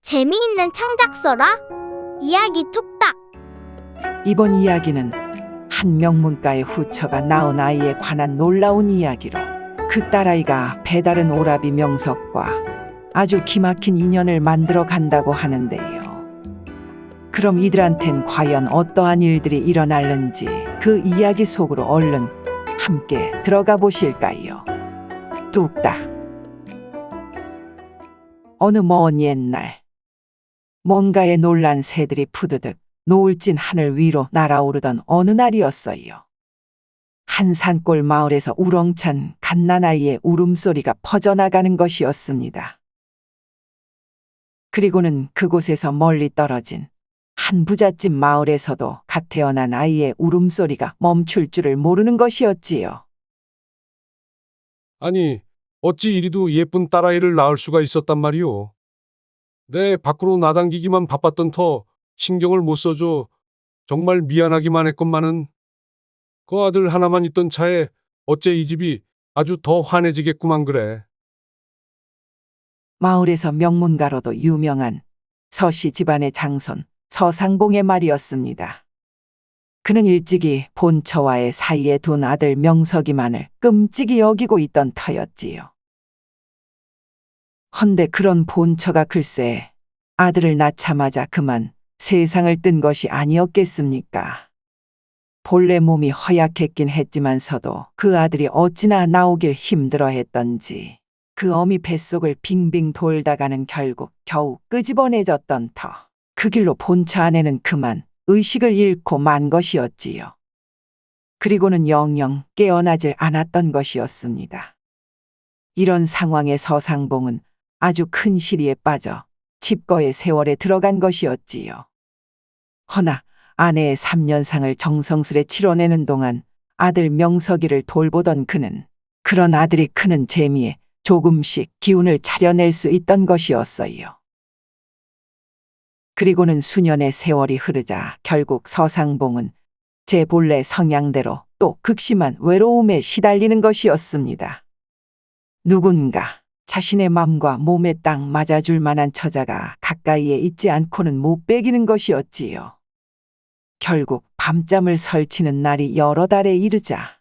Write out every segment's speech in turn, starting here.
재미있는 창작 써라. 이야기 뚝딱. 이번 이야기는 한 명문가의 후처가 낳은 아이에 관한 놀라운 이야기로 그 딸아이가 배다른 오라비 명석과 아주 기막힌 인연을 만들어 간다고 하는데요. 그럼 이들한텐 과연 어떠한 일들이 일어날는지 그 이야기 속으로 얼른 함께 들어가 보실까요? 뚝딱. 어느 먼 옛날, 뭔가에 놀란 새들이 푸드득 노을진 하늘 위로 날아오르던 어느 날이었어요. 한 산골 마을에서 우렁찬 갓난아이의 울음소리가 퍼져나가는 것이었습니다. 그리고는 그곳에서 멀리 떨어진 한 부잣집 마을에서도 갓 태어난 아이의 울음소리가 멈출 줄을 모르는 것이었지요. 아니, 어찌 이리도 예쁜 딸아이를 낳을 수가 있었단 말이오. 내 밖으로 나당기기만 바빴던 터 신경을 못 써줘. 정말 미안하기만 했건만은. 그 아들 하나만 있던 차에 어째 이 집이 아주 더 환해지겠구만 그래. 마을에서 명문가로도 유명한 서씨 집안의 장손 서상봉의 말이었습니다. 그는 일찍이 본처와의 사이에 둔 아들 명석이만을 끔찍이 여기고 있던 터였지요. 헌데 그런 본처가 글쎄 아들을 낳자마자 그만 세상을 뜬 것이 아니었겠습니까? 본래 몸이 허약했긴 했지만서도 그 아들이 어찌나 나오길 힘들어했던지 그 어미 뱃속을 빙빙 돌다가는 결국 겨우 끄집어내졌던 터. 그 길로 본처 아내는 그만 의식을 잃고 만 것이었지요. 그리고는 영영 깨어나질 않았던 것이었습니다. 이런 상황에 서상봉은 아주 큰 시리에 빠져 집거의 세월에 들어간 것이었지요. 허나 아내의 3년상을 정성스레 치러내는 동안 아들 명석이를 돌보던 그는 그런 아들이 크는 재미에 조금씩 기운을 차려낼 수 있던 것이었어요. 그리고는 수년의 세월이 흐르자 결국 서상봉은 제 본래 성향대로 또 극심한 외로움에 시달리는 것이었습니다. 누군가 자신의 맘과 몸에 딱 맞아줄 만한 처자가 가까이에 있지 않고는 못 배기는 것이었지요. 결국 밤잠을 설치는 날이 여러 달에 이르자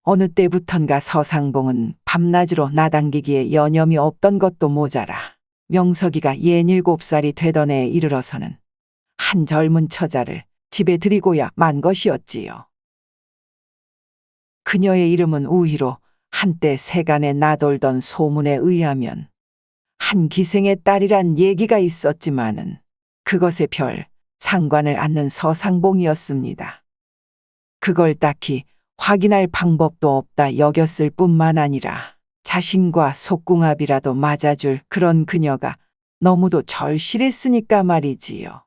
어느 때부턴가 서상봉은 밤낮으로 나당기기에 여념이 없던 것도 모자라 명석이가 67살이 되던 해에 이르러서는 한 젊은 처자를 집에 들이고야 만 것이었지요. 그녀의 이름은 우희로 한때 세간에 나돌던 소문에 의하면 한 기생의 딸이란 얘기가 있었지만은 그것에 별 상관을 않는 서상봉이었습니다. 그걸 딱히 확인할 방법도 없다 여겼을 뿐만 아니라 자신과 속궁합이라도 맞아줄 그런 그녀가 너무도 절실했으니까 말이지요.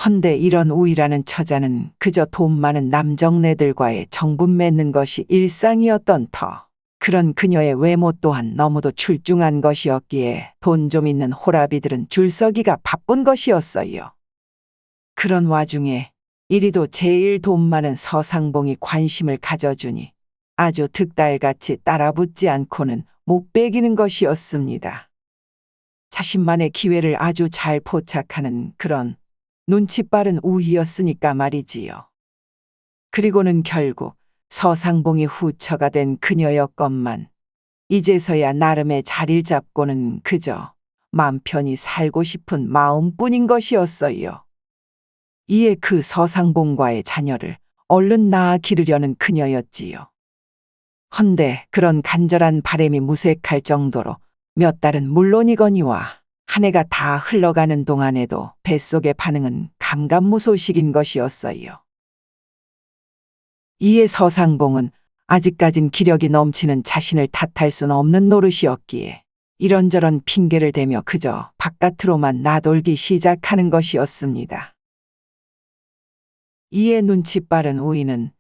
헌데 이런 우희라는 처자는 그저 돈 많은 남정네들과의 정분 맺는 것이 일상이었던 터. 그런 그녀의 외모 또한 너무도 출중한 것이었기에 돈 좀 있는 호라비들은 줄서기가 바쁜 것이었어요. 그런 와중에 이리도 제일 돈 많은 서상봉이 관심을 가져주니 아주 득달같이 따라붙지 않고는 못 배기는 것이었습니다. 자신만의 기회를 아주 잘 포착하는 그런 눈치 빠른 우희였으니까 말이지요. 그리고는 결국 서상봉이 후처가 된 그녀였건만 이제서야 나름의 자리를 잡고는 그저 맘 편히 살고 싶은 마음뿐인 것이었어요. 이에 그 서상봉과의 자녀를 얼른 낳아 기르려는 그녀였지요. 헌데 그런 간절한 바람이 무색할 정도로 몇 달은 물론이거니와 한 해가 다 흘러가는 동안에도 뱃속의 반응은 감감무소식인 것이었어요. 이에 서상봉은 아직까진 기력이 넘치는 자신을 탓할 수는 없는 노릇이었기에 이런저런 핑계를 대며 그저 바깥으로만 나돌기 시작하는 것이었습니다. 이에 눈치 빠른 우희는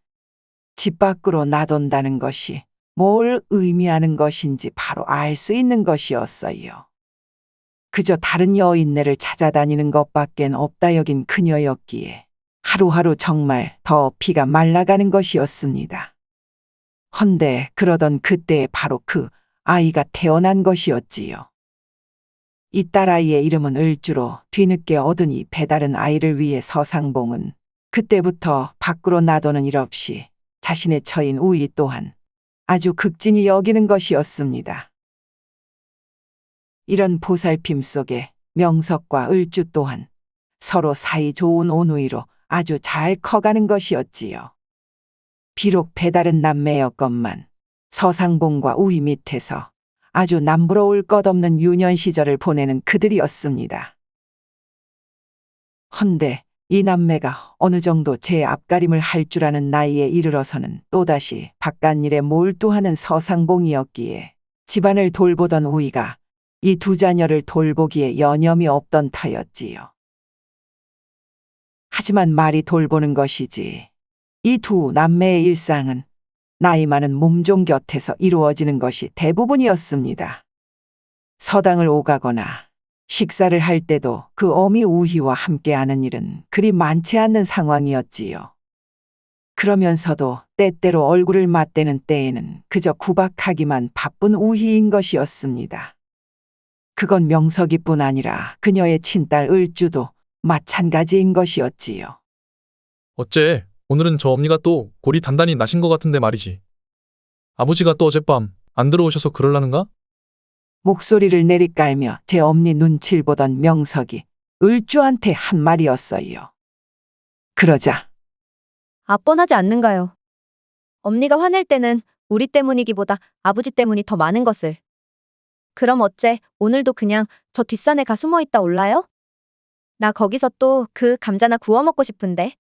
집 밖으로 나돈다는 것이 뭘 의미하는 것인지 바로 알 수 있는 것이었어요. 그저 다른 여인네를 찾아다니는 것밖엔 없다 여긴 그녀였기에 하루하루 정말 더 피가 말라가는 것이었습니다. 헌데 그러던 그때에 바로 그 아이가 태어난 것이었지요. 이 딸아이의 이름은 을주로 뒤늦게 얻은 이 배다른 아이를 위해 서상봉은 그때부터 밖으로 나도는 일 없이 자신의 처인 우희 또한 아주 극진히 여기는 것이었습니다. 이런 보살핌 속에 명석과 을주 또한 서로 사이 좋은 온우이로 아주 잘 커가는 것이었지요. 비록 배다른 남매였건만 서상봉과 우희 밑에서 아주 남부러울 것 없는 유년 시절을 보내는 그들이었습니다. 헌데 이 남매가 어느 정도 제 앞가림을 할 줄 아는 나이에 이르러서는 또다시 바깥일에 몰두하는 서상봉이었기에 집안을 돌보던 우희가 이 두 자녀를 돌보기에 여념이 없던 터였지요. 하지만 말이 돌보는 것이지 이 두 남매의 일상은 나이 많은 몸종 곁에서 이루어지는 것이 대부분이었습니다. 서당을 오가거나 식사를 할 때도 그 어미 우희와 함께하는 일은 그리 많지 않는 상황이었지요. 그러면서도 때때로 얼굴을 맞대는 때에는 그저 구박하기만 바쁜 우희인 것이었습니다. 그건 명석이뿐 아니라 그녀의 친딸 을주도 마찬가지인 것이었지요. 어째 오늘은 저 엄니가 또 골이 단단히 나신 것 같은데 말이지. 아버지가 또 어젯밤 안 들어오셔서 그럴라는가? 목소리를 내리깔며 제 엄니 눈치를 보던 명석이 을주한테 한 말이었어요. 그러자 뻔하지 않는가요? 엄니가 화낼 때는 우리 때문이기보다 아버지 때문이 더 많은 것을. 그럼 어째 오늘도 그냥 저 뒷산에 가 숨어 있다 올라요? 나 거기서 또 그 감자나 구워 먹고 싶은데.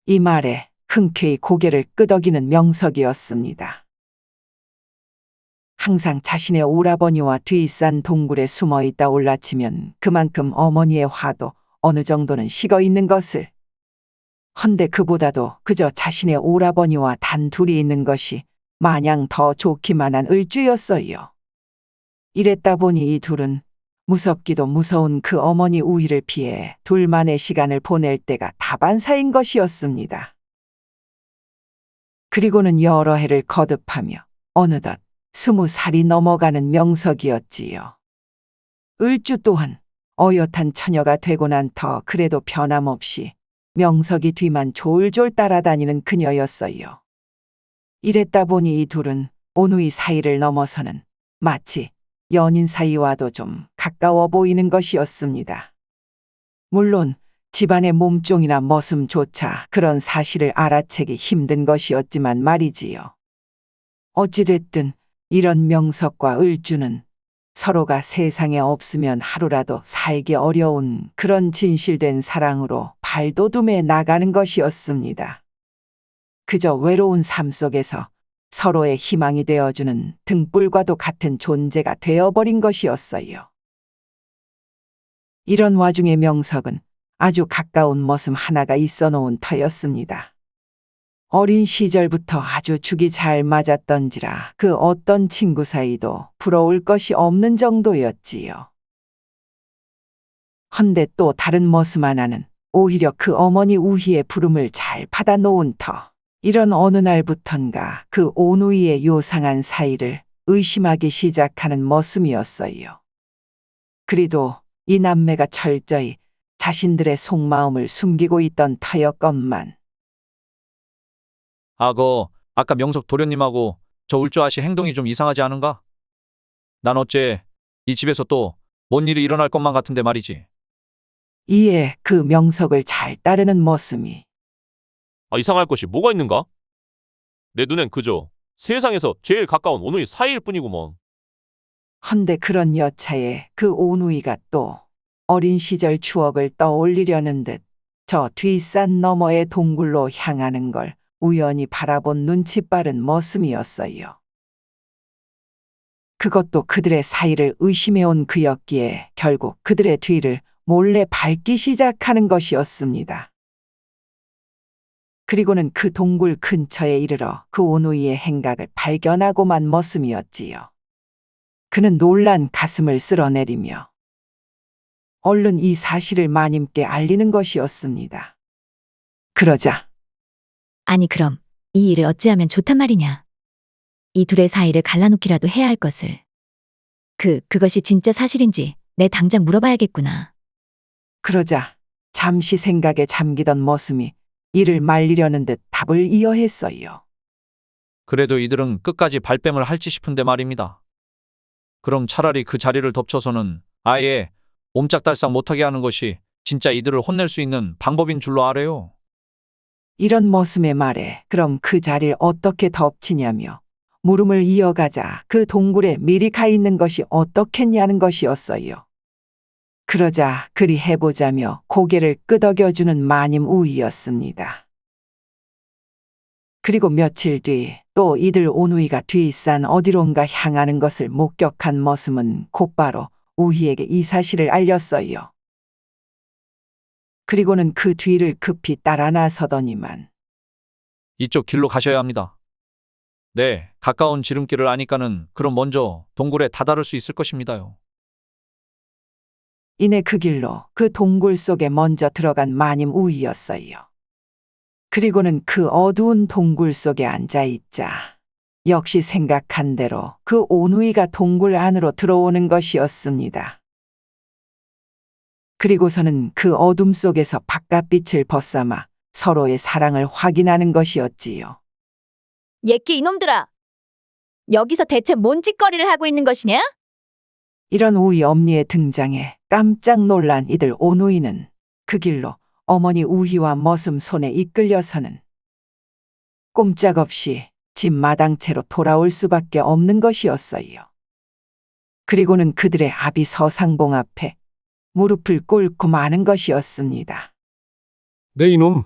이 말에 흔쾌히 고개를 끄덕이는 명석이었습니다. 항상 자신의 오라버니와 뒷산 동굴에 숨어 있다 올라치면 그만큼 어머니의 화도 어느 정도는 식어 있는 것을. 헌데 그보다도 그저 자신의 오라버니와 단둘이 있는 것이 마냥 더 좋기만 한 을주였어요. 이랬다 보니 이 둘은 무섭기도 무서운 그 어머니 우희를 피해 둘만의 시간을 보낼 때가 다반사인 것이었습니다. 그리고는 여러 해를 거듭하며 어느덧 20살이 넘어가는 명석이었지요. 을주 또한 어엿한 처녀가 되고 난 터 그래도 변함없이 명석이 뒤만 졸졸 따라다니는 그녀였어요. 이랬다 보니 이 둘은 온우이 사이를 넘어서는 마치 연인 사이와도 좀 가까워 보이는 것이었습니다. 물론 집안의 몸종이나 머슴조차 그런 사실을 알아채기 힘든 것이었지만 말이지요. 어찌됐든 이런 명석과 을주는 서로가 세상에 없으면 하루라도 살기 어려운 그런 진실된 사랑으로 발돋움해 나가는 것이었습니다. 그저 외로운 삶 속에서 서로의 희망이 되어주는 등불과도 같은 존재가 되어버린 것이었어요. 이런 와중에 명석은 아주 가까운 머슴 하나가 있어 놓은 터였습니다. 어린 시절부터 아주 죽이 잘 맞았던지라 그 어떤 친구 사이도 부러울 것이 없는 정도였지요. 헌데 또 다른 머슴 하나는 오히려 그 어머니 우희의 부름을 잘 받아 놓은 터. 이런 어느 날부턴가 그 온우이의 요상한 사이를 의심하기 시작하는 머슴이었어요. 그리도 이 남매가 철저히 자신들의 속마음을 숨기고 있던 터였건만. 아까 명석 도련님하고 저 울주 아씨 행동이 좀 이상하지 않은가? 난 어째 이 집에서 또 뭔 일이 일어날 것만 같은데 말이지. 이에 그 명석을 잘 따르는 머슴이 이상할 것이 뭐가 있는가? 내 눈엔 그저 세상에서 제일 가까운 오누이 사이일 뿐이구먼. 헌데 그런 여차에 그 온우이가 또 어린 시절 추억을 떠올리려는 듯 저 뒷산 너머의 동굴로 향하는 걸 우연히 바라본 눈치 빠른 머슴이었어요. 그것도 그들의 사이를 의심해온 그였기에 결국 그들의 뒤를 몰래 밟기 시작하는 것이었습니다. 그리고는 그 동굴 근처에 이르러 그 온우이의 행각을 발견하고만 머슴이었지요. 그는 놀란 가슴을 쓸어내리며 얼른 이 사실을 마님께 알리는 것이었습니다. 그러자 아니 그럼 이 일을 어찌하면 좋단 말이냐. 이 둘의 사이를 갈라놓기라도 해야 할 것을. 그것이 진짜 사실인지 내 당장 물어봐야겠구나. 그러자 잠시 생각에 잠기던 머슴이 이를 말리려는 듯 답을 이어했어요. 그래도 이들은 끝까지 발뺌을 할지 싶은데 말입니다. 그럼 차라리 그 자리를 덮쳐서는 아예 옴짝달싹 못하게 하는 것이 진짜 이들을 혼낼 수 있는 방법인 줄로 아래요. 이런 머슴의 말에 그럼 그 자리를 어떻게 덮치냐며 물음을 이어가자 그 동굴에 미리 가 있는 것이 어떻겠냐는 것이었어요. 그러자 그리 해보자며 고개를 끄덕여주는 마님 우이였습니다. 그리고 며칠 뒤 또 이들 오누이가 뒷산 어디론가 향하는 것을 목격한 머슴은 곧바로 우희에게 이 사실을 알렸어요. 그리고는 그 뒤를 급히 따라 나서더니만 이쪽 길로 가셔야 합니다. 네, 가까운 지름길을 아니까는 그럼 먼저 동굴에 다다를 수 있을 것입니다요. 이내 그 길로 그 동굴 속에 먼저 들어간 마님 우이였어요. 그리고는 그 어두운 동굴 속에 앉아 있자 역시 생각한 대로 그 오누이가 동굴 안으로 들어오는 것이었습니다. 그리고서는 그 어둠 속에서 바깥빛을 벗삼아 서로의 사랑을 확인하는 것이었지요. 예끼 이놈들아! 여기서 대체 뭔 짓거리를 하고 있는 것이냐? 이런 우이 엄니의 등장에 깜짝 놀란 이들 오누이는 그 길로 어머니 우희와 머슴 손에 이끌려서는 꼼짝없이 집 마당채로 돌아올 수밖에 없는 것이었어요. 그리고는 그들의 아비 서상봉 앞에 무릎을 꿇고 마는 것이었습니다. 내 이놈.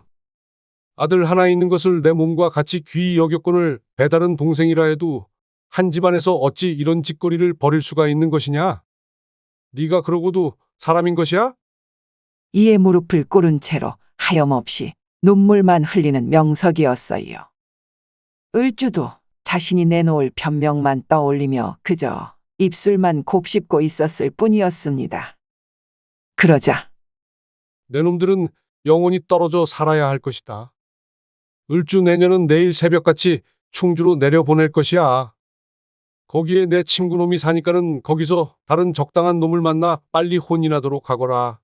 아들 하나 있는 것을 내 몸과 같이 귀히 여겼거늘 배다른 동생이라 해도 한 집안에서 어찌 이런 짓거리를 벌일 수가 있는 것이냐? 네가 그러고도 사람인 것이야? 이에 무릎을 꿇은 채로 하염없이 눈물만 흘리는 명석이었어요. 을주도 자신이 내놓을 변명만 떠올리며 그저 입술만 곱씹고 있었을 뿐이었습니다. 그러자 내 놈들은 영원히 떨어져 살아야 할 것이다. 을주 내년은 내일 새벽같이 충주로 내려보낼 것이야. 거기에 내 친구놈이 사니까는 거기서 다른 적당한 놈을 만나 빨리 혼인하도록 하거라.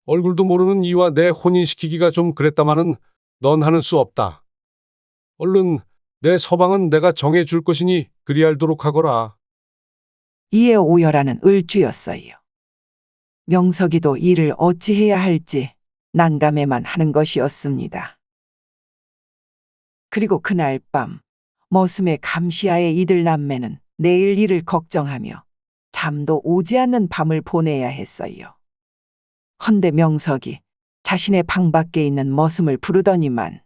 얼굴도 모르는 이와 내 혼인시키기가 좀 그랬다마는 넌 하는 수 없다. 얼른 내 서방은 내가 정해줄 것이니 그리할도록 하거라. 이에 오열하는 을주였어요. 명석이도 이를 어찌해야 할지 난감해만 하는 것이었습니다. 그리고 그날 밤 머슴의 감시하에 이들 남매는 내일 일을 걱정하며 잠도 오지 않는 밤을 보내야 했어요. 헌데 명석이 자신의 방 밖에 있는 머슴을 부르더니만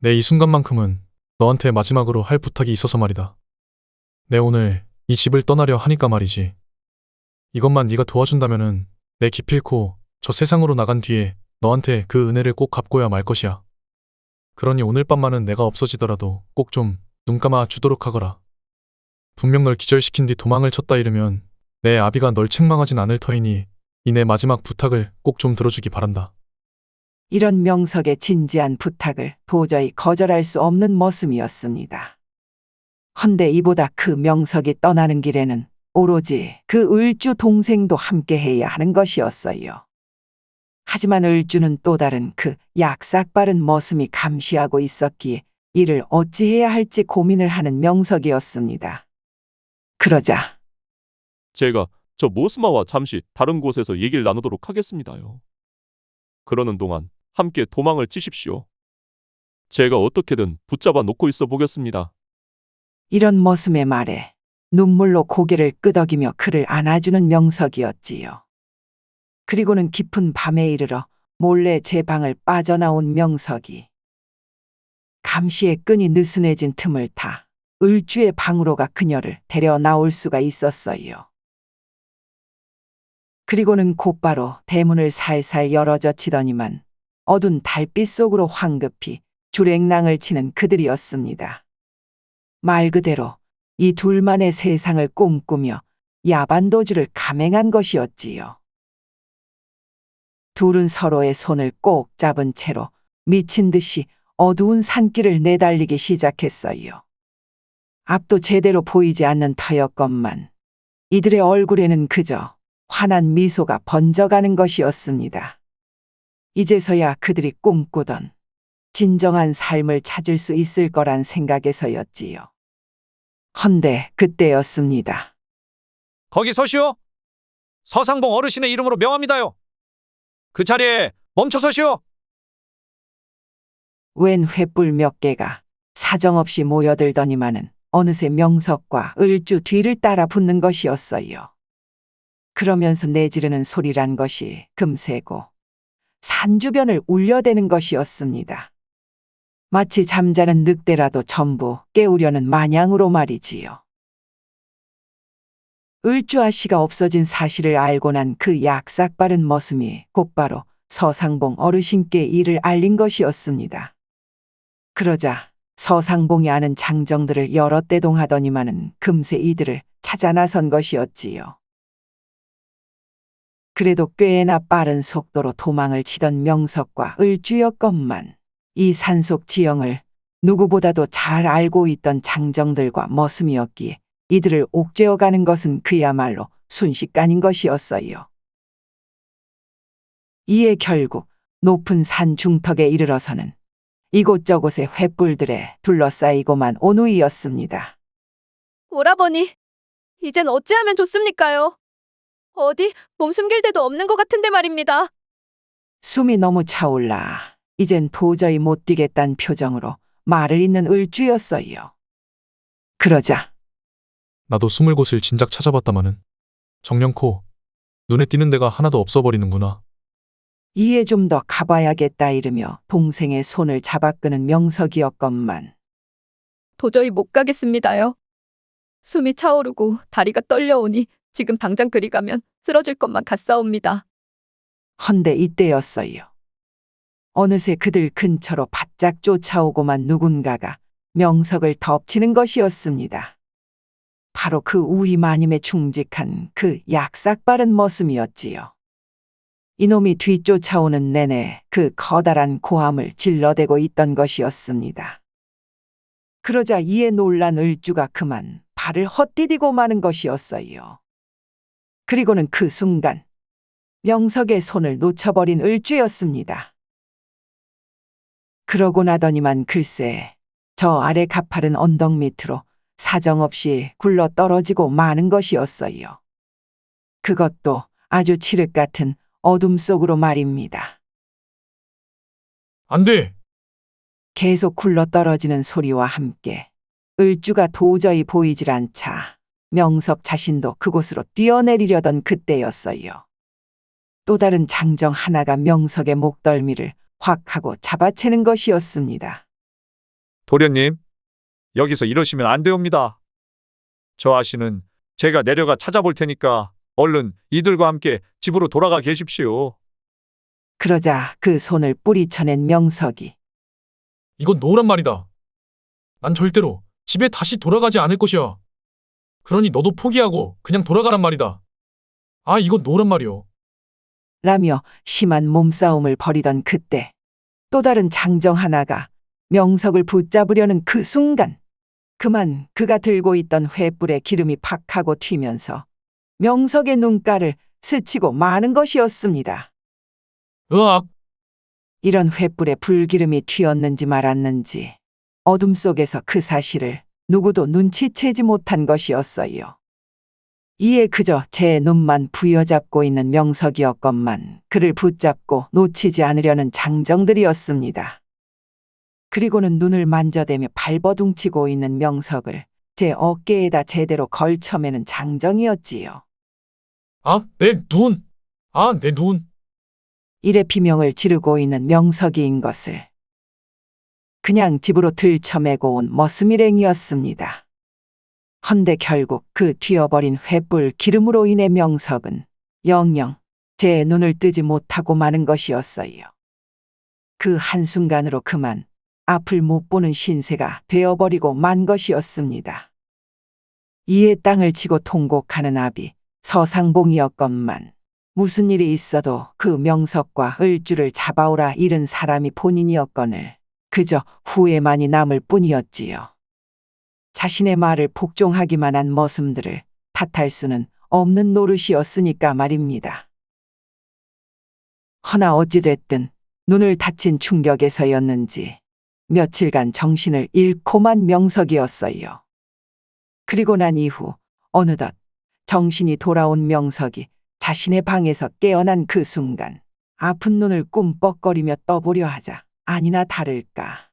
내 이 순간만큼은 너한테 마지막으로 할 부탁이 있어서 말이다. 내 오늘 이 집을 떠나려 하니까 말이지. 이것만 네가 도와준다면은 내 기필코 저 세상으로 나간 뒤에 너한테 그 은혜를 꼭 갚고야 말 것이야. 그러니 오늘 밤만은 내가 없어지더라도 꼭 좀 눈 감아 주도록 하거라. 분명 널 기절시킨 뒤 도망을 쳤다 이르면 내 아비가 널 책망하진 않을 터이니 이 내 마지막 부탁을 꼭 좀 들어주기 바란다. 이런 명석의 진지한 부탁을 도저히 거절할 수 없는 머슴이었습니다. 헌데 이보다 그 명석이 떠나는 길에는 오로지 그 을주 동생도 함께해야 하는 것이었어요. 하지만 을주는 또 다른 그 약삭빠른 머슴이 감시하고 있었기에 이를 어찌해야 할지 고민을 하는 명석이었습니다. 그러자 제가 저 모스마와 잠시 다른 곳에서 얘기를 나누도록 하겠습니다요. 그러는 동안 함께 도망을 치십시오. 제가 어떻게든 붙잡아 놓고 있어 보겠습니다. 이런 머슴의 말에 눈물로 고개를 끄덕이며 그를 안아주는 명석이었지요. 그리고는 깊은 밤에 이르러 몰래 제 방을 빠져나온 명석이 감시의 끈이 느슨해진 틈을 타 을주의 방으로가 그녀를 데려 나올 수가 있었어요. 그리고는 곧바로 대문을 살살 열어젖히더니만 어두운 달빛 속으로 황급히 줄행랑을 치는 그들이었습니다. 말 그대로 이 둘만의 세상을 꿈꾸며 야반도주를 감행한 것이었지요. 둘은 서로의 손을 꼭 잡은 채로 미친 듯이 어두운 산길을 내달리기 시작했어요. 앞도 제대로 보이지 않는 터였건만 이들의 얼굴에는 그저 환한 미소가 번져가는 것이었습니다. 이제서야 그들이 꿈꾸던 진정한 삶을 찾을 수 있을 거란 생각에서였지요. 헌데 그때였습니다. 거기 서시오. 서상봉 어르신의 이름으로 명합니다요. 그 자리에 멈춰 서시오. 웬 횃불 몇 개가 사정없이 모여들더니만은 어느새 명석과 을주 뒤를 따라 붙는 것이었어요. 그러면서 내지르는 소리란 것이 금세고 산 주변을 울려대는 것이었습니다. 마치 잠자는 늑대라도 전부 깨우려는 마냥으로 말이지요. 을주 아씨가 없어진 사실을 알고 난 그 약삭빠른 머슴이 곧바로 서상봉 어르신께 이를 알린 것이었습니다. 그러자 서상봉이 아는 장정들을 여러 대동하더니만은 금세 이들을 찾아 나선 것이었지요. 그래도 꽤나 빠른 속도로 도망을 치던 명석과 을주였건만 이 산속 지형을 누구보다도 잘 알고 있던 장정들과 머슴이었기에 이들을 옥죄어가는 것은 그야말로 순식간인 것이었어요. 이에 결국 높은 산 중턱에 이르러서는 이곳저곳의 횃불들에 둘러싸이고만 온 후이었습니다. 오라버니, 이젠 어찌하면 좋습니까요? 어디 몸 숨길 데도 없는 것 같은데 말입니다. 숨이 너무 차올라 이젠 도저히 못 뛰겠다는 표정으로 말을 잇는 을주였어요. 그러자 나도 숨을 곳을 진작 찾아봤다마는 정령코 눈에 띄는 데가 하나도 없어버리는구나. 이에 좀 더 가봐야겠다 이르며 동생의 손을 잡아 끄는 명석이었건만 도저히 못 가겠습니다요. 숨이 차오르고 다리가 떨려오니 지금 당장 그리 가면 쓰러질 것만 같사옵니다. 헌데 이때였어요. 어느새 그들 근처로 바짝 쫓아오고만 누군가가 명석을 덮치는 것이었습니다. 바로 그 우이마님에 충직한 그 약삭빠른 머슴이었지요. 이놈이 뒤쫓아오는 내내 그 커다란 고함을 질러대고 있던 것이었습니다. 그러자 이에 놀란 을주가 그만 발을 헛디디고 마는 것이었어요. 그리고는 그 순간 명석의 손을 놓쳐버린 을주였습니다. 그러고 나더니만 글쎄 저 아래 가파른 언덕 밑으로 사정없이 굴러 떨어지고 마는 것이었어요. 그것도 아주 칠흑 같은 어둠 속으로 말입니다. 안 돼! 계속 굴러 떨어지는 소리와 함께 을주가 도저히 보이질 않자 명석 자신도 그곳으로 뛰어내리려던 그때였어요. 또 다른 장정 하나가 명석의 목덜미를 확 하고 잡아채는 것이었습니다. 도련님, 여기서 이러시면 안 되옵니다. 저 아씨는 제가 내려가 찾아볼 테니까 얼른 이들과 함께 집으로 돌아가 계십시오. 그러자 그 손을 뿌리쳐낸 명석이 이건 노란 말이다. 난 절대로 집에 다시 돌아가지 않을 것이야. 그러니 너도 포기하고 그냥 돌아가란 말이다. 아, 이건 노란 말이요. 라며 심한 몸싸움을 벌이던 그때 또 다른 장정 하나가 명석을 붙잡으려는 그 순간 그만 그가 들고 있던 횃불에 기름이 팍 하고 튀면서 명석의 눈가를 스치고 마는 것이었습니다. 으악! 이런 횃불에 불기름이 튀었는지 말았는지 어둠 속에서 그 사실을 누구도 눈치채지 못한 것이었어요. 이에 그저 제 눈만 부여잡고 있는 명석이었건만 그를 붙잡고 놓치지 않으려는 장정들이었습니다. 그리고는 눈을 만져대며 발버둥치고 있는 명석을 제 어깨에다 제대로 걸쳐매는 장정이었지요. 아, 내 눈! 아, 내 눈! 이래 비명을 지르고 있는 명석이인 것을 그냥 집으로 들쳐매고 온 머슴일행이었습니다. 헌데 결국 그 튀어버린 횃불 기름으로 인해 명석은 영영 제 눈을 뜨지 못하고 마는 것이었어요. 그 한순간으로 그만 앞을 못 보는 신세가 되어버리고 만 것이었습니다. 이에 땅을 치고 통곡하는 아비 서상봉이었건만 무슨 일이 있어도 그 명석과 을주를 잡아오라 이른 사람이 본인이었거늘 그저 후회만이 남을 뿐이었지요. 자신의 말을 복종하기만 한 머슴들을 탓할 수는 없는 노릇이었으니까 말입니다. 허나 어찌됐든 눈을 다친 충격에서였는지 며칠간 정신을 잃고만 명석이었어요. 그리고 난 이후 어느덧 정신이 돌아온 명석이 자신의 방에서 깨어난 그 순간 아픈 눈을 꿈뻑거리며 떠보려 하자 아니나 다를까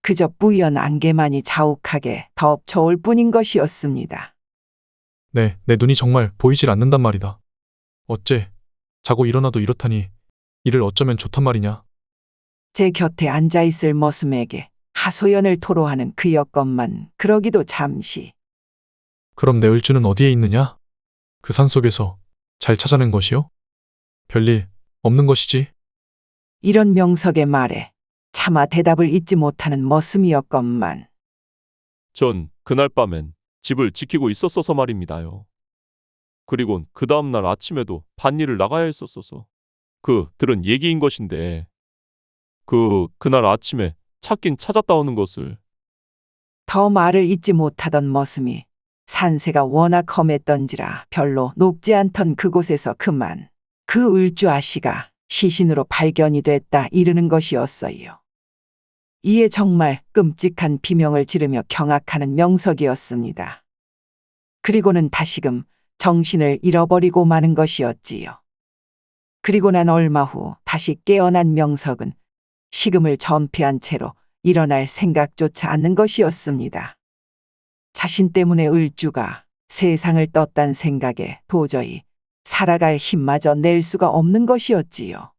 그저 뿌연 안개만이 자욱하게 덮쳐올 뿐인 것이었습니다. 내 눈이 정말 보이질 않는단 말이다. 어째 자고 일어나도 이렇다니 이를 어쩌면 좋단 말이냐. 제 곁에 앉아있을 머슴에게 하소연을 토로하는 그 여건만 그러기도 잠시. 그럼 내 을주는 어디에 있느냐? 그 산속에서 잘 찾아낸 것이요? 별일 없는 것이지. 이런 명석의 말에 차마 대답을 잊지 못하는 머슴이었건만 전 그날 밤엔 집을 지키고 있었어서 말입니다요. 그리곤 그 다음날 아침에도 밭일을 나가야 했었어서 들은 얘기인 것인데 그날 아침에 찾긴 찾았다 오는 것을. 더 말을 잊지 못하던 머슴이 산세가 워낙 험했던지라 별로 높지 않던 그곳에서 그만 그 을주 아씨가 시신으로 발견이 됐다 이르는 것이었어요. 이에 정말 끔찍한 비명을 지르며 경악하는 명석이었습니다. 그리고는 다시금 정신을 잃어버리고 마는 것이었지요. 그리고 난 얼마 후 다시 깨어난 명석은 식음을 전폐한 채로 일어날 생각조차 않는 것이었습니다. 자신 때문에 을주가 세상을 떴단 생각에 도저히 살아갈 힘마저 낼 수가 없는 것이었지요.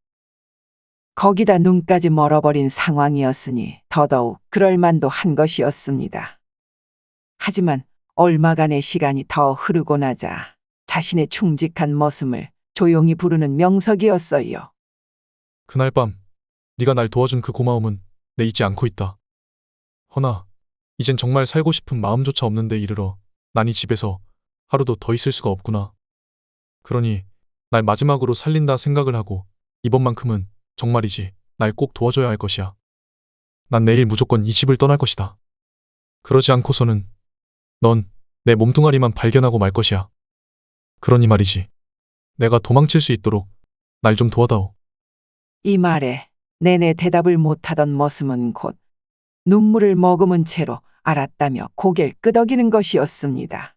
거기다 눈까지 멀어버린 상황이었으니 더더욱 그럴만도 한 것이었습니다. 하지만 얼마간의 시간이 더 흐르고 나자 자신의 충직한 머슴을 조용히 부르는 명석이었어요. 그날 밤 네가 날 도와준 그 고마움은 내 잊지 않고 있다. 허나 이젠 정말 살고 싶은 마음조차 없는데 이르러 난 이 집에서 하루도 더 있을 수가 없구나. 그러니 날 마지막으로 살린다 생각을 하고 이번만큼은 정말이지 날 꼭 도와줘야 할 것이야. 난 내일 무조건 이 집을 떠날 것이다. 그러지 않고서는 넌 내 몸뚱아리만 발견하고 말 것이야. 그러니 말이지. 내가 도망칠 수 있도록 날 좀 도와다오. 이 말에 내내 대답을 못하던 머슴은 곧 눈물을 머금은 채로 알았다며 고개를 끄덕이는 것이었습니다.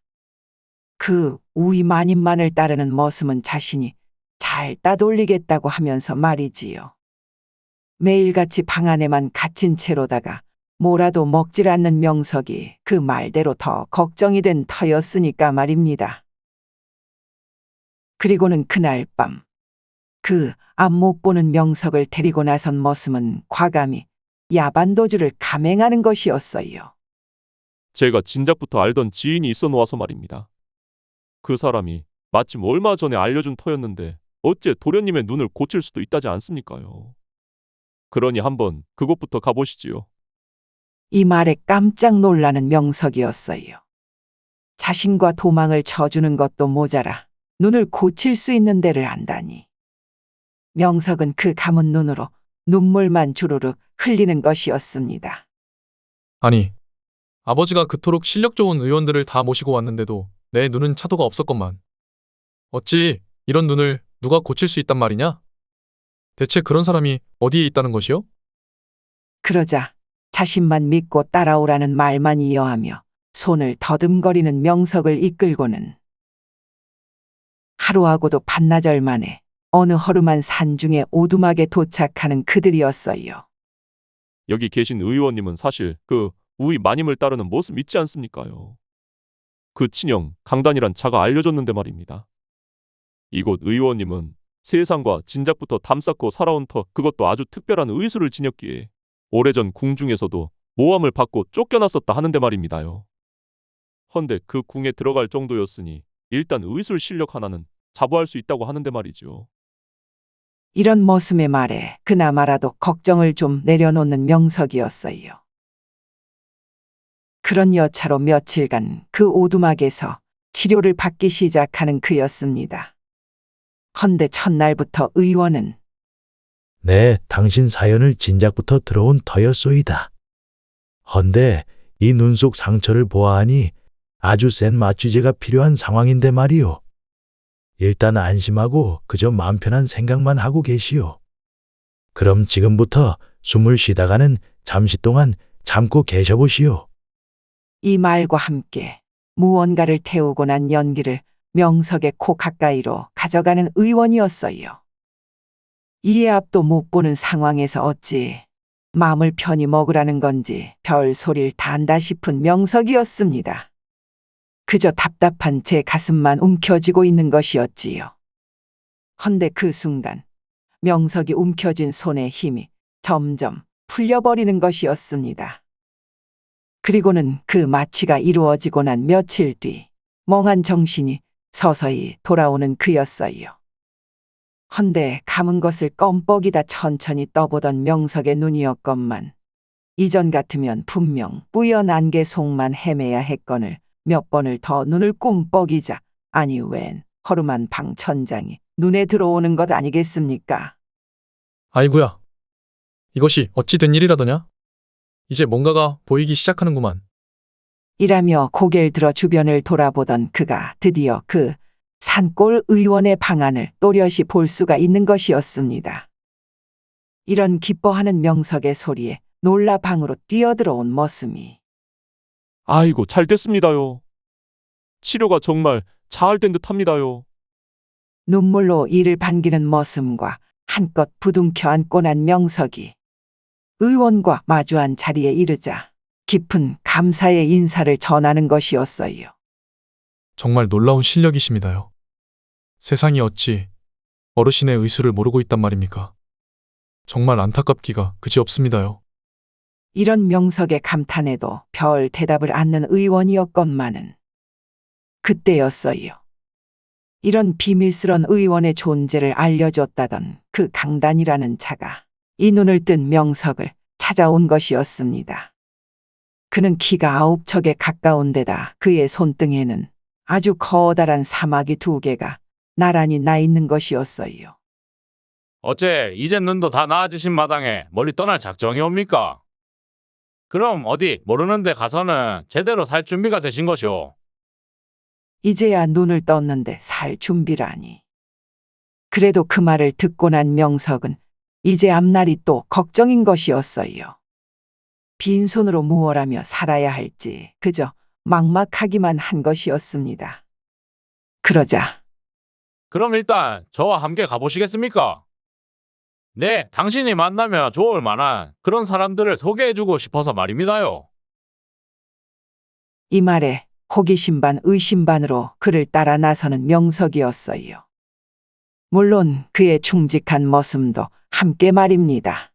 그 우위 마님만을 따르는 머슴은 자신이 잘 따돌리겠다고 하면서 말이지요. 매일같이 방 안에만 갇힌 채로다가 뭐라도 먹질 않는 명석이 그 말대로 더 걱정이 된 터였으니까 말입니다. 그리고는 그날 밤 그 앞 못 보는 명석을 데리고 나선 머슴은 과감히 야반도주를 감행하는 것이었어요. 제가 진작부터 알던 지인이 있어 놓아서 말입니다. 그 사람이 마침 얼마 전에 알려준 터였는데 어째 도련님의 눈을 고칠 수도 있다지 않습니까요? 그러니 한번 그곳부터 가보시지요. 이 말에 깜짝 놀라는 명석이었어요. 자신과 도망을 쳐주는 것도 모자라 눈을 고칠 수 있는 데를 안다니. 명석은 그 감은 눈으로 눈물만 주르륵 흘리는 것이었습니다. 아니, 아버지가 그토록 실력 좋은 의원들을 다 모시고 왔는데도 내 눈은 차도가 없었건만. 어찌 이런 눈을 누가 고칠 수 있단 말이냐? 대체 그런 사람이 어디에 있다는 것이요? 그러자 자신만 믿고 따라오라는 말만 이어하며 손을 더듬거리는 명석을 이끌고는 하루하고도 반나절 만에 어느 허름한 산중에 오두막에 도착하는 그들이었어요. 여기 계신 의원님은 사실 우리 마님을 따르는 모습 있지 않습니까요? 그 친형 강단이란 자가 알려줬는데 말입니다. 이곳 의원님은 세상과 진작부터 담쌓고 살아온 터 그것도 아주 특별한 의술을 지녔기에 오래전 궁중에서도 모함을 받고 쫓겨났었다 하는데 말입니다요. 헌데 그 궁에 들어갈 정도였으니 일단 의술 실력 하나는 자부할 수 있다고 하는데 말이죠. 이런 머슴의 말에 그나마라도 걱정을 좀 내려놓는 명석이었어요. 그런 여차로 며칠간 그 오두막에서 치료를 받기 시작하는 그였습니다. 헌데 첫날부터 의원은 네, 당신 사연을 진작부터 들어온 터였소이다. 헌데 이 눈 속 상처를 보아하니 아주 센 마취제가 필요한 상황인데 말이오. 일단 안심하고 그저 마음 편한 생각만 하고 계시오. 그럼 지금부터 숨을 쉬다가는 잠시 동안 참고 계셔보시오. 이 말과 함께 무언가를 태우고 난 연기를 명석의 코 가까이로 가져가는 의원이었어요. 이에 앞도 못 보는 상황에서 어찌 마음을 편히 먹으라는 건지 별 소리를 단다 싶은 명석이었습니다. 그저 답답한 제 가슴만 움켜쥐고 있는 것이었지요. 헌데 그 순간 명석이 움켜쥔 손의 힘이 점점 풀려버리는 것이었습니다. 그리고는 그 마취가 이루어지고 난 며칠 뒤 멍한 정신이 서서히 돌아오는 그였어요. 헌데 감은 것을 껌뻑이다 천천히 떠보던 명석의 눈이었건만 이전 같으면 분명 뿌연 안개 속만 헤매야 했거늘 몇 번을 더 눈을 꿈뻑이자 아니 웬 허름한 방 천장이 눈에 들어오는 것 아니겠습니까? 아이구야. 이것이 어찌 된 일이라더냐? 이제 뭔가가 보이기 시작하는구만. 이라며 고개를 들어 주변을 돌아보던 그가 드디어 그 산골 의원의 방안을 또렷이 볼 수가 있는 것이었습니다. 이런 기뻐하는 명석의 소리에 놀라 방으로 뛰어들어온 머슴이 아이고, 잘 됐습니다요. 치료가 정말 잘 된 듯합니다요. 눈물로 이를 반기는 머슴과 한껏 부둥켜 안고 난 명석이 의원과 마주한 자리에 이르자 깊은 감사의 인사를 전하는 것이었어요. 정말 놀라운 실력이십니다요. 세상이 어찌 어르신의 의술을 모르고 있단 말입니까? 정말 안타깝기가 그지없습니다요. 이런 명석의 감탄에도 별 대답을 않는 의원이었건만은 그때였어요. 이런 비밀스런 의원의 존재를 알려줬다던 그 강단이라는 자가 이 눈을 뜬 명석을 찾아온 것이었습니다. 그는 키가 9척에 가까운 데다 그의 손등에는 아주 커다란 사마귀 2개가 나란히 나 있는 것이었어요. 어째 이제 눈도 다 나아지신 마당에 멀리 떠날 작정이 옵니까? 그럼 어디 모르는 데 가서는 제대로 살 준비가 되신 것이오. 이제야 눈을 떴는데 살 준비라니. 그래도 그 말을 듣고 난 명석은 이제 앞날이 또 걱정인 것이었어요. 빈손으로 무엇하며 살아야 할지 그저 막막하기만 한 것이었습니다. 그러자 그럼 일단 저와 함께 가보시겠습니까? 네, 당신이 만나면 좋을 만한 그런 사람들을 소개해주고 싶어서 말입니다요. 이 말에 호기심 반 의심 반으로 그를 따라 나서는 명석이었어요. 물론 그의 충직한 머슴도 함께 말입니다.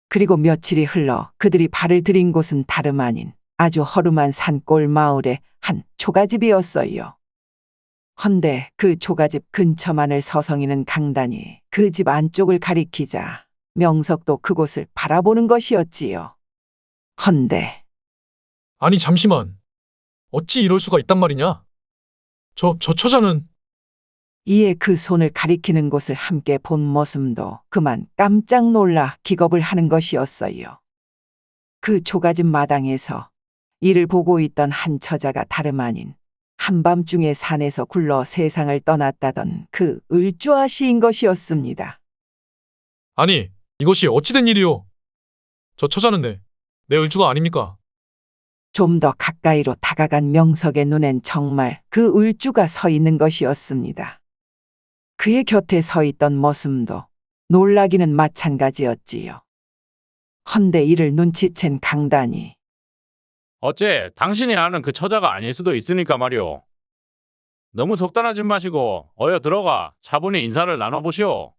그리고 며칠이 흘러 그들이 발을 들인 곳은 다름 아닌 아주 허름한 산골 마을의 한 초가집이었어요. 헌데 그 초가집 근처만을 서성이는 강단이 그 집 안쪽을 가리키자 명석도 그곳을 바라보는 것이었지요. 헌데 아니 잠시만. 어찌 이럴 수가 있단 말이냐? 저 처자는... 이에 그 손을 가리키는 곳을 함께 본 머슴도 그만 깜짝 놀라 기겁을 하는 것이었어요. 그 초가집 마당에서 이를 보고 있던 한 처자가 다름 아닌 한밤중에 산에서 굴러 세상을 떠났다던 그 을주아 씨인 것이었습니다. 아니 이것이 어찌 된 일이오? 저 처자는 내 을주가 아닙니까? 좀 더 가까이로 다가간 명석의 눈엔 정말 그 을주가 서 있는 것이었습니다. 그의 곁에 서 있던 머슴도 놀라기는 마찬가지였지요. 헌데 이를 눈치챈 강단이 어째 당신이 아는 그 처자가 아닐 수도 있으니까 말이오. 너무 속단하지 마시고 어여 들어가 차분히 인사를 나눠보시오.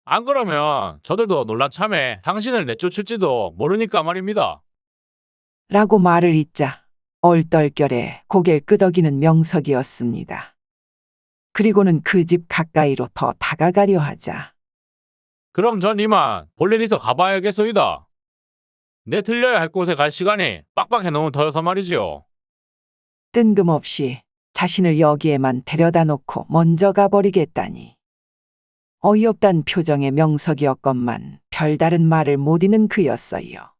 안 그러면 저들도 놀란 참에 당신을 내쫓을지도 모르니까 말입니다. 라고 말을 잇자 얼떨결에 고개를 끄덕이는 명석이었습니다. 그리고는 그 집 가까이로 더 다가가려 하자 그럼 전 이만 볼일 있어 가봐야겠소이다. 내 들려야 할 곳에 갈 시간이 빡빡해 너무 더여서 말이지요. 뜬금없이 자신을 여기에만 데려다 놓고 먼저 가버리겠다니. 어이없단 표정의 명석이었건만 별다른 말을 못 잇는 그였어요.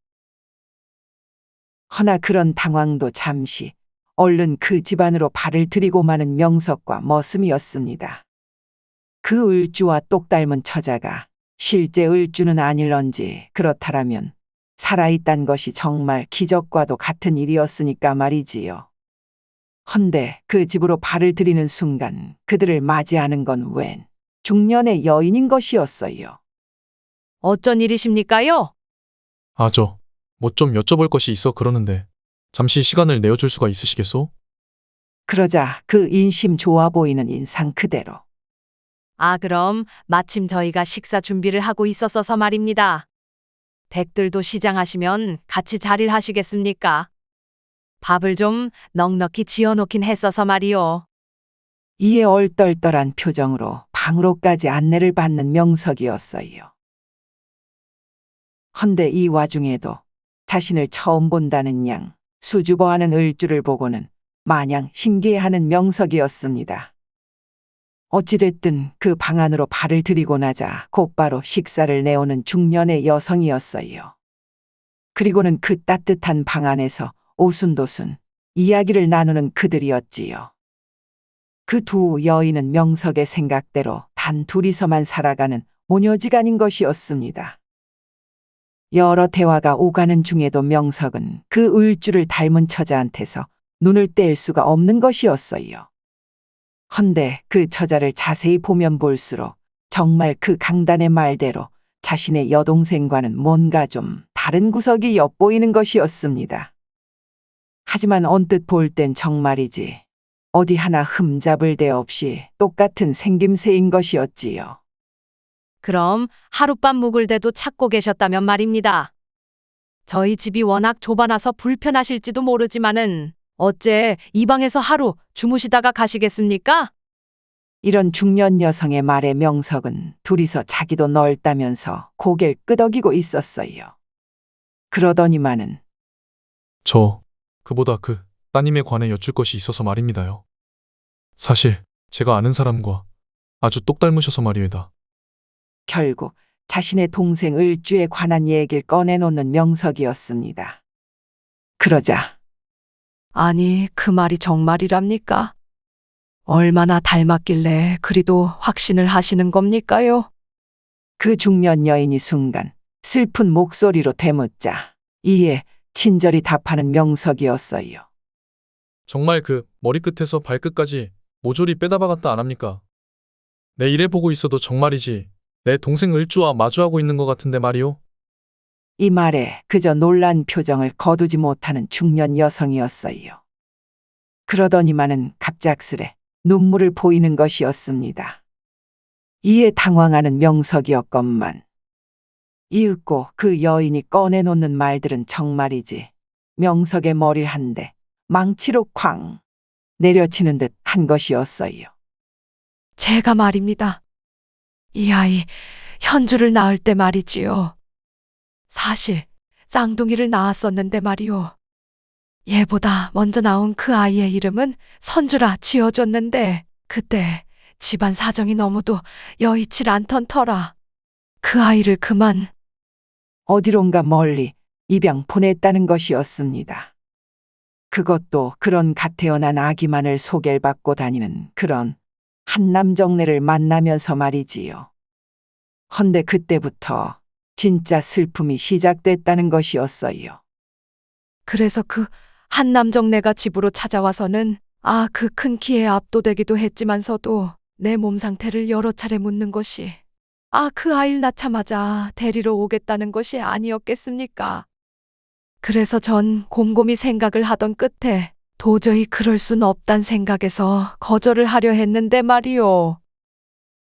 허나 그런 당황도 잠시 얼른 그 집안으로 발을 들이고 마는 명석과 머슴이었습니다. 그 을주와 똑 닮은 처자가 실제 을주는 아닐런지 그렇다라면 살아있단 것이 정말 기적과도 같은 일이었으니까 말이지요. 헌데 그 집으로 발을 들이는 순간 그들을 맞이하는 건 웬 중년의 여인인 것이었어요. 어쩐 일이십니까요? 뭐 좀 여쭤볼 것이 있어 그러는데 잠시 시간을 내어줄 수가 있으시겠소? 그러자 그 인심 좋아 보이는 인상 그대로 그럼 마침 저희가 식사 준비를 하고 있었어서 말입니다. 댁들도 시장하시면 같이 자리를 하시겠습니까? 밥을 좀 넉넉히 지어놓긴 했어서 말이요. 이에 얼떨떨한 표정으로 방으로까지 안내를 받는 명석이었어요. 헌데 이 와중에도 자신을 처음 본다는 양 수줍어하는 을주를 보고는 마냥 신기해하는 명석이었습니다. 어찌됐든 그 방 안으로 발을 들이고 나자 곧바로 식사를 내오는 중년의 여성이었어요. 그리고는 그 따뜻한 방 안에서 오순도순 이야기를 나누는 그들이었지요. 그 두 여인은 명석의 생각대로 단 둘이서만 살아가는 모녀지간인 것이었습니다. 여러 대화가 오가는 중에도 명석은 그 을주를 닮은 처자한테서 눈을 뗄 수가 없는 것이었어요. 헌데 그 처자를 자세히 보면 볼수록 정말 그 강단의 말대로 자신의 여동생과는 뭔가 좀 다른 구석이 엿보이는 것이었습니다. 하지만 언뜻 볼 땐 정말이지 어디 하나 흠잡을 데 없이 똑같은 생김새인 것이었지요. 그럼 하룻밤 묵을 데도 찾고 계셨다면 말입니다. 저희 집이 워낙 좁아놔서 불편하실지도 모르지만은 어째 이 방에서 하루 주무시다가 가시겠습니까? 이런 중년 여성의 말에 명석은 둘이서 자기도 넓다면서 고개를 끄덕이고 있었어요. 그러더니만은 그보다 그 따님에 관해 여쭐 것이 있어서 말입니다요. 사실 제가 아는 사람과 아주 똑 닮으셔서 말이에다. 결국 자신의 동생 을주에 관한 얘기를 꺼내놓는 명석이었습니다. 그러자 아니, 그 말이 정말이랍니까? 얼마나 닮았길래 그리도 확신을 하시는 겁니까요? 그 중년 여인이 순간 슬픈 목소리로 대묻자 이에 친절히 답하는 명석이었어요. 정말 그 머리끝에서 발끝까지 모조리 빼다 박았다 안 합니까? 내 이래 보고 있어도 정말이지 내 동생 을주와 마주하고 있는 것 같은데 말이오. 이 말에 그저 놀란 표정을 거두지 못하는 중년 여성이었어요. 그러더니만은 갑작스레 눈물을 보이는 것이었습니다. 이에 당황하는 명석이었건만 이윽고 그 여인이 꺼내놓는 말들은 정말이지 명석의 머리를 한 대 망치로 쾅 내려치는 듯 한 것이었어요. 제가 말입니다. 이 아이 현주를 낳을 때 말이지요. 사실 쌍둥이를 낳았었는데 말이오. 얘보다 먼저 나온 그 아이의 이름은 선주라 지어줬는데 그때 집안 사정이 너무도 여의치 않던 터라 그 아이를 그만 어디론가 멀리 입양 보냈다는 것이었습니다. 그것도 그런 갓 태어난 아기만을 소개를 받고 다니는 그런 한남정네를 만나면서 말이지요. 헌데 그때부터 진짜 슬픔이 시작됐다는 것이었어요. 그래서 그 한남정네가 집으로 찾아와서는 그 큰 키에 압도되기도 했지만서도 내 몸 상태를 여러 차례 묻는 것이 그 아이를 낳자마자 데리러 오겠다는 것이 아니었겠습니까? 그래서 전 곰곰이 생각을 하던 끝에 도저히 그럴 순 없단 생각에서 거절을 하려 했는데 말이오.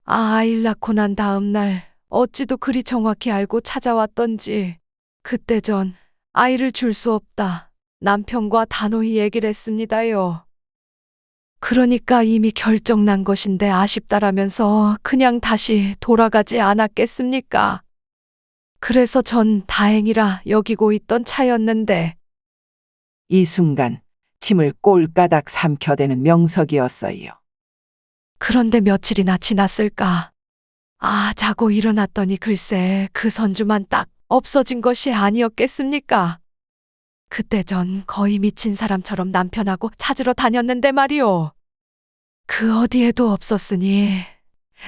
아이를 낳고 난 다음 날 어찌도 그리 정확히 알고 찾아왔던지 그때 전 아이를 줄 수 없다. 남편과 단호히 얘기를 했습니다요. 그러니까 이미 결정난 것인데 아쉽다라면서 그냥 다시 돌아가지 않았겠습니까? 그래서 전 다행이라 여기고 있던 차였는데 이 순간 침을 꼴까닥 삼켜대는 명석이었어요. 그런데 며칠이나 지났을까? 자고 일어났더니 글쎄 그 선주만 딱 없어진 것이 아니었겠습니까? 그때 전 거의 미친 사람처럼 남편하고 찾으러 다녔는데 말이오. 그 어디에도 없었으니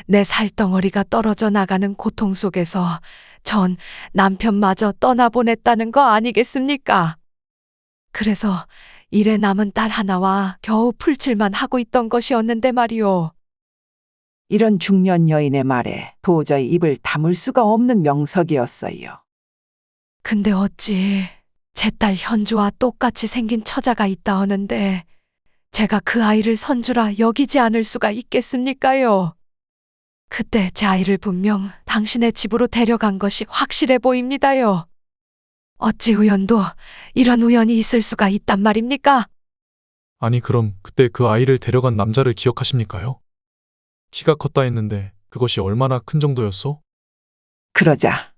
내 살덩어리가 떨어져 나가는 고통 속에서 전 남편마저 떠나보냈다는 거 아니겠습니까? 그래서 일에 남은 딸 하나와 겨우 풀칠만 하고 있던 것이었는데 말이오. 이런 중년 여인의 말에 도저히 입을 다물 수가 없는 명석이었어요. 근데 어찌 제 딸 현주와 똑같이 생긴 처자가 있다 하는데 제가 그 아이를 선주라 여기지 않을 수가 있겠습니까요? 그때 제 아이를 분명 당신의 집으로 데려간 것이 확실해 보입니다요. 어찌 우연도 이런 우연이 있을 수가 있단 말입니까? 아니 그럼 그때 그 아이를 데려간 남자를 기억하십니까요? 키가 컸다 했는데 그것이 얼마나 큰 정도였소? 그러자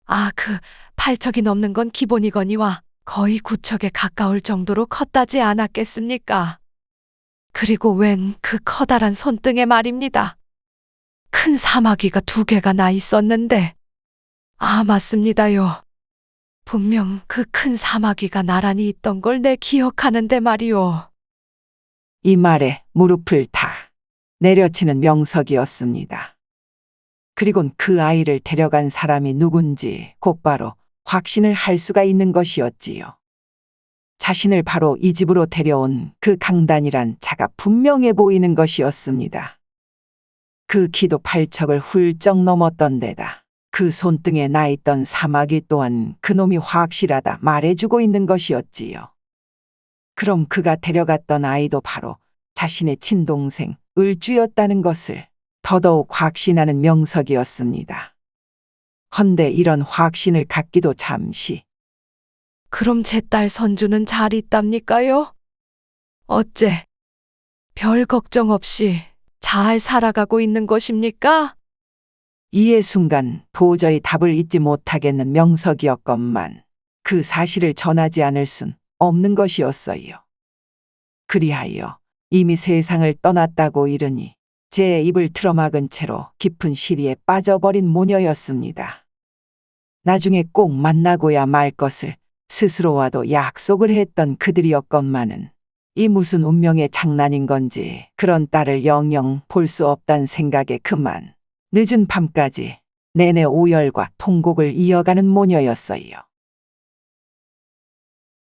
아, 그 8척이 넘는 건 기본이거니와 거의 9척에 가까울 정도로 컸다지 않았겠습니까? 그리고 웬 그 커다란 손등에 말입니다. 큰 사마귀가 2개가 나 있었는데. 아, 맞습니다요. 분명 그 큰 사마귀가 나란히 있던 걸 내 기억하는데 말이오. 이 말에 무릎을 다 내려치는 명석이었습니다. 그리곤 그 아이를 데려간 사람이 누군지 곧바로 확신을 할 수가 있는 것이었지요. 자신을 바로 이 집으로 데려온 그 강단이란 자가 분명해 보이는 것이었습니다. 그 키도 8척을 훌쩍 넘었던 데다 그 손등에 나 있던 사마귀 또한 그놈이 확실하다 말해주고 있는 것이었지요. 그럼 그가 데려갔던 아이도 바로 자신의 친동생 을주였다는 것을 더더욱 확신하는 명석이었습니다. 헌데 이런 확신을 갖기도 잠시 그럼 제 딸 선주는 잘 있답니까요? 어째 별 걱정 없이 잘 살아가고 있는 것입니까? 이에 순간 도저히 답을 잊지 못하겠는 명석이었건만 그 사실을 전하지 않을 순 없는 것이었어요. 그리하여 이미 세상을 떠났다고 이르니 제 입을 틀어막은 채로 깊은 시리에 빠져버린 모녀였습니다. 나중에 꼭 만나고야 말 것을 스스로와도 약속을 했던 그들이었건만은 이 무슨 운명의 장난인 건지 그런 딸을 영영 볼 수 없단 생각에 그만 늦은 밤까지 내내 오열과 통곡을 이어가는 모녀였어요.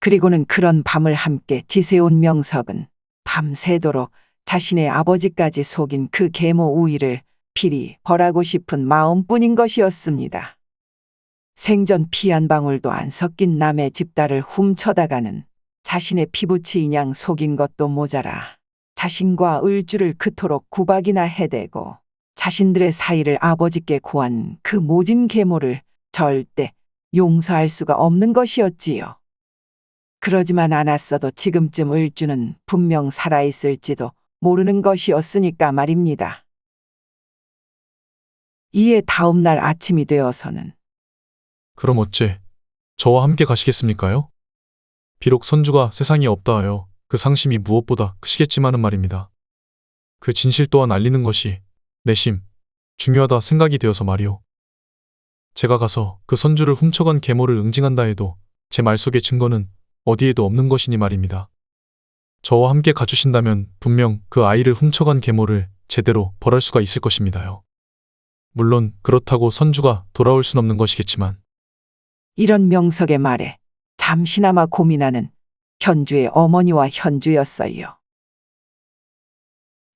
그리고는 그런 밤을 함께 지새운 명석은 밤새도록 자신의 아버지까지 속인 그 계모 우위를 필히 벌하고 싶은 마음뿐인 것이었습니다. 생전 피 한 방울도 안 섞인 남의 집딸을 훔쳐다가는 자신의 피부치 인양 속인 것도 모자라 자신과 을주를 그토록 구박이나 해대고 자신들의 사이를 아버지께 고한 그 모진 계모를 절대 용서할 수가 없는 것이었지요. 그러지만 않았어도 지금쯤 을주는 분명 살아있을지도 모르는 것이었으니까 말입니다. 이에 다음 날 아침이 되어서는 그럼 어째 저와 함께 가시겠습니까요? 비록 선주가 세상에 없다 하여 그 상심이 무엇보다 크시겠지만은 말입니다. 그 진실 또한 알리는 것이 내심 중요하다 생각이 되어서 말이오. 제가 가서 그 선주를 훔쳐간 계모를 응징한다 해도 제 말 속의 증거는 어디에도 없는 것이니 말입니다. 저와 함께 가주신다면 분명 그 아이를 훔쳐간 계모를 제대로 벌할 수가 있을 것입니다요. 물론 그렇다고 선주가 돌아올 순 없는 것이겠지만. 이런 명석의 말에 잠시나마 고민하는 현주의 어머니와 현주였어요.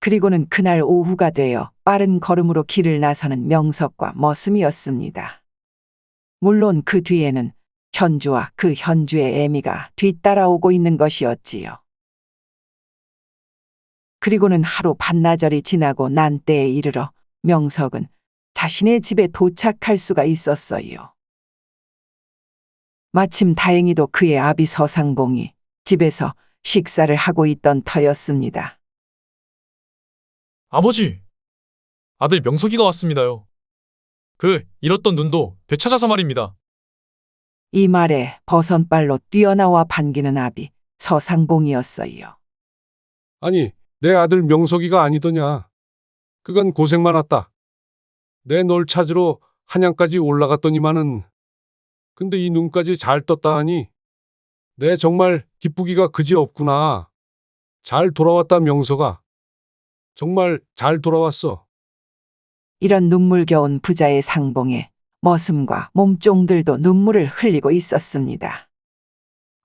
그리고는 그날 오후가 되어 빠른 걸음으로 길을 나서는 명석과 머슴이었습니다. 물론 그 뒤에는 현주와 그 현주의 애미가 뒤따라오고 있는 것이었지요. 그리고는 하루 반나절이 지나고 난 때에 이르러 명석은 자신의 집에 도착할 수가 있었어요. 마침 다행히도 그의 아비 서상봉이 집에서 식사를 하고 있던 터였습니다. 아버지! 아들 명석이가 왔습니다요. 그 잃었던 눈도 되찾아서 말입니다. 이 말에 버선발로 뛰어나와 반기는 아비 서상봉이었어요. 아니, 내 아들 명석이가 아니더냐. 그간 고생 많았다. 내 널 찾으러 한양까지 올라갔더니만은 근데 이 눈까지 잘 떴다 하니 내 정말 기쁘기가 그지 없구나. 잘 돌아왔다, 명서가. 정말 잘 돌아왔어. 이런 눈물겨운 부자의 상봉에 머슴과 몸종들도 눈물을 흘리고 있었습니다.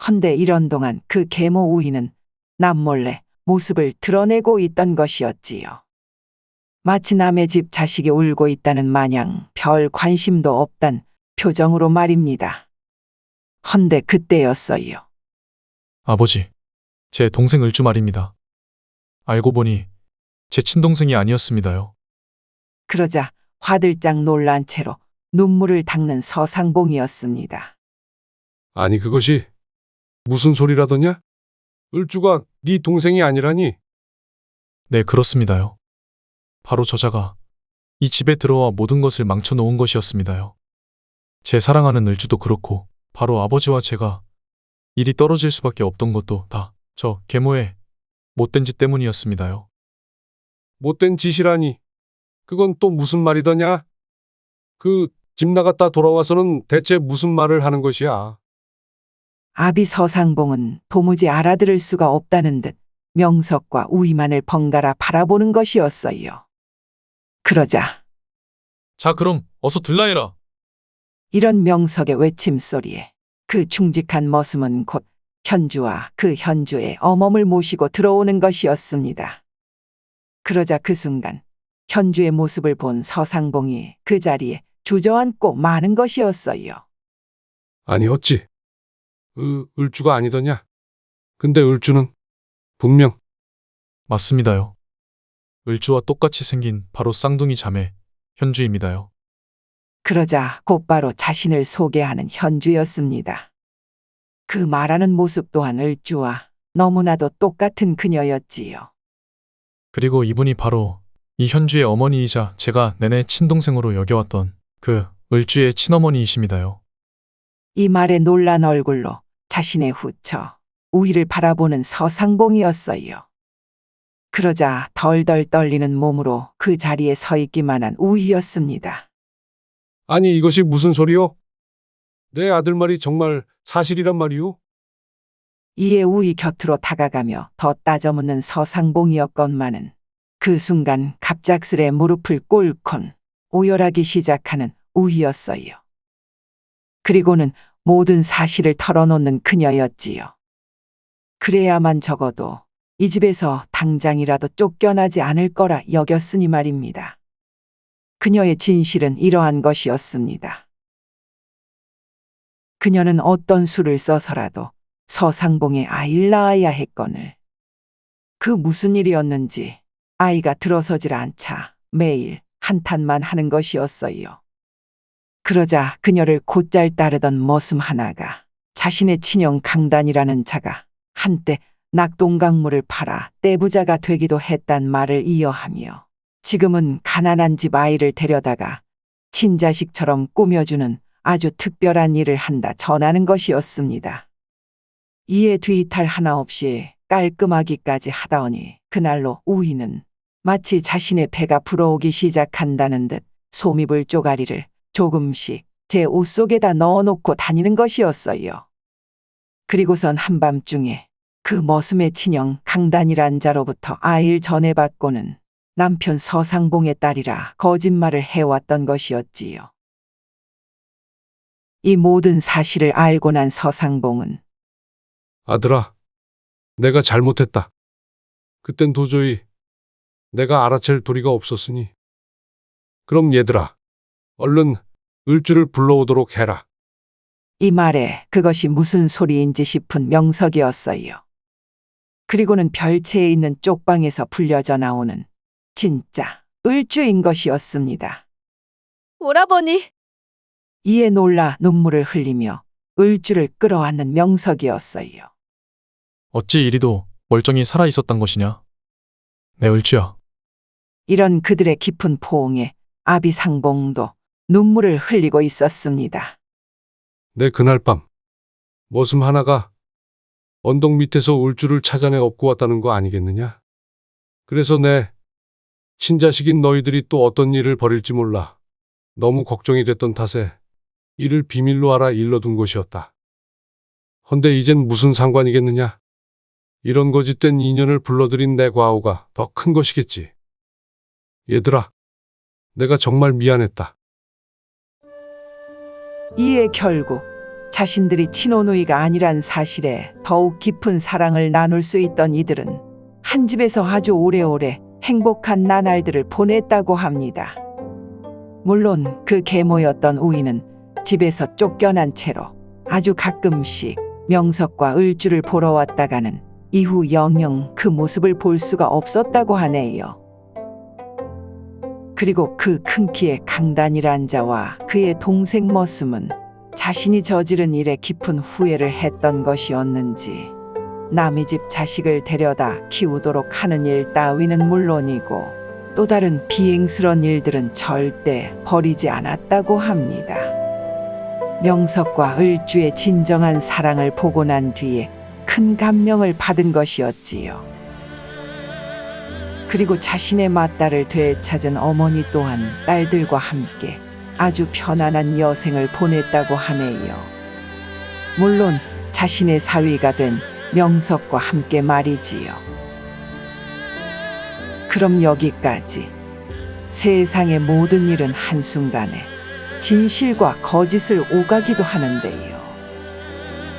헌데 이런 동안 그 계모 우희는 남몰래 모습을 드러내고 있던 것이었지요. 마치 남의 집 자식이 울고 있다는 마냥 별 관심도 없단 표정으로 말입니다. 헌데 그때였어요. 아버지, 제 동생 을주 말입니다. 알고 보니 제 친동생이 아니었습니다요. 그러자 화들짝 놀란 채로 눈물을 닦는 서상봉이었습니다. 아니, 그것이 무슨 소리라더냐? 을주가 네 동생이 아니라니? 네, 그렇습니다요. 바로 저자가 이 집에 들어와 모든 것을 망쳐놓은 것이었습니다요. 제 사랑하는 을주도 그렇고 바로 아버지와 제가 일이 떨어질 수밖에 없던 것도 다 저 계모의 못된 짓 때문이었습니다요. 못된 짓이라니. 그건 또 무슨 말이더냐? 그 집 나갔다 돌아와서는 대체 무슨 말을 하는 것이야? 아비 서상봉은 도무지 알아들을 수가 없다는 듯 명석과 우희만을 번갈아 바라보는 것이었어요. 그러자 자, 그럼 어서 들라해라. 이런 명석의 외침소리에 그 충직한 머슴은 곧 현주와 그 현주의 어멈을 모시고 들어오는 것이었습니다. 그러자 그 순간 현주의 모습을 본 서상봉이 그 자리에 주저앉고 마는 것이었어요. 아니, 어찌? 을주가 아니더냐? 근데 을주는 분명 맞습니다요. 을주와 똑같이 생긴 바로 쌍둥이 자매 현주입니다요. 그러자 곧바로 자신을 소개하는 현주였습니다. 그 말하는 모습 또한 을주와 너무나도 똑같은 그녀였지요. 그리고 이분이 바로 이 현주의 어머니이자 제가 내내 친동생으로 여겨왔던 그 을주의 친어머니이십니다요. 이 말에 놀란 얼굴로 자신의 후처 우희를 바라보는 서상봉이었어요. 그러자 덜덜 떨리는 몸으로 그 자리에 서 있기만 한 우희였습니다. 아니, 이것이 무슨 소리요? 내 아들 말이 정말 사실이란 말이오? 이에 우희 곁으로 다가가며 더 따져묻는 서상봉이었건만은 그 순간 갑작스레 무릎을 꿇곤 오열하기 시작하는 우희였어요. 그리고는 모든 사실을 털어놓는 그녀였지요. 그래야만 적어도 이 집에서 당장이라도 쫓겨나지 않을 거라 여겼으니 말입니다. 그녀의 진실은 이러한 것이었습니다. 그녀는 어떤 수를 써서라도 서상봉의 아이를 낳아야 했거늘. 그 무슨 일이었는지 아이가 들어서질 않자 매일 한탄만 하는 것이었어요. 그러자 그녀를 곧잘 따르던 머슴 하나가 자신의 친형 강단이라는 자가 한때 낙동강물을 팔아 떼부자가 되기도 했단 말을 이어하며 지금은 가난한 집 아이를 데려다가 친자식처럼 꾸며주는 아주 특별한 일을 한다 전하는 것이었습니다. 이에 뒤탈 하나 없이 깔끔하기까지 하다오니 그날로 우희는 마치 자신의 배가 불어오기 시작한다는 듯 솜이불 쪼가리를 조금씩 제 옷 속에다 넣어놓고 다니는 것이었어요. 그리고선 한밤중에 그 머슴의 친형 강단이란 자로부터 아이를 전해받고는 남편 서상봉의 딸이라 거짓말을 해왔던 것이었지요. 이 모든 사실을 알고 난 서상봉은 아들아, 내가 잘못했다. 그땐 도저히 내가 알아챌 도리가 없었으니. 그럼 얘들아, 얼른 을주를 불러오도록 해라. 이 말에 그것이 무슨 소리인지 싶은 명석이었어요. 그리고는 별채에 있는 쪽방에서 불려져 나오는 진짜 을주인 것이었습니다. 오라버니, 이에 놀라 눈물을 흘리며 을주를 끌어안는 명석이었어요. 어찌 이리도 멀쩡히 살아 있었단 것이냐? 내 을주야. 이런 그들의 깊은 포옹에 아비 상봉도 눈물을 흘리고 있었습니다. 내 그날 밤 머슴 하나가 언덕 밑에서 을주를 찾아내 업고 왔다는 거 아니겠느냐? 그래서 내 친자식인 너희들이 또 어떤 일을 벌일지 몰라 너무 걱정이 됐던 탓에 이를 비밀로 알아 일러둔 것이었다. 헌데 이젠 무슨 상관이겠느냐. 이런 거짓된 인연을 불러들인 내 과오가 더 큰 것이겠지. 얘들아, 내가 정말 미안했다. 이에 결국 자신들이 친오누이가 아니란 사실에 더욱 깊은 사랑을 나눌 수 있던 이들은 한 집에서 아주 오래오래 행복한 나날들을 보냈다고 합니다. 물론 그 계모였던 우이는 집에서 쫓겨난 채로 아주 가끔씩 명석과 을주를 보러 왔다가는 이후 영영 그 모습을 볼 수가 없었다고 하네요. 그리고 그 큰 키의 강단이란 자와 그의 동생 머슴은 자신이 저지른 일에 깊은 후회를 했던 것이었는지 남의 집 자식을 데려다 키우도록 하는 일 따위는 물론이고 또 다른 비행스런 일들은 절대 버리지 않았다고 합니다. 명석과 을주의 진정한 사랑을 보고 난 뒤에 큰 감명을 받은 것이었지요. 그리고 자신의 맏딸을 되찾은 어머니 또한 딸들과 함께 아주 편안한 여생을 보냈다고 하네요. 물론 자신의 사위가 된 명석과 함께 말이지요. 그럼 여기까지. 세상의 모든 일은 한순간에 진실과 거짓을 오가기도 하는데요.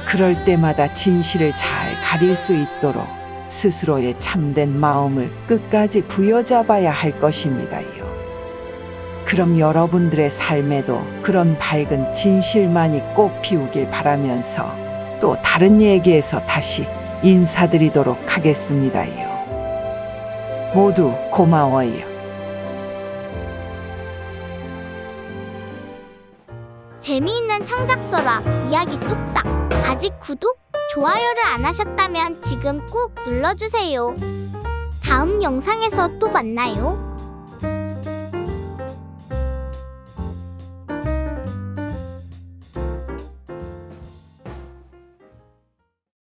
그럴 때마다 진실을 잘 가릴 수 있도록 스스로의 참된 마음을 끝까지 부여잡아야 할 것입니다요. 그럼 여러분들의 삶에도 그런 밝은 진실만이 꼭 피우길 바라면서 또 다른 얘기에서 다시 인사드리도록 하겠습니다요. 모두 고마워요. 재미있는 창작서라 이야기 뚝딱. 아직 구독, 좋아요를 안 하셨다면 지금 꾹 눌러주세요. 다음 영상에서 또 만나요.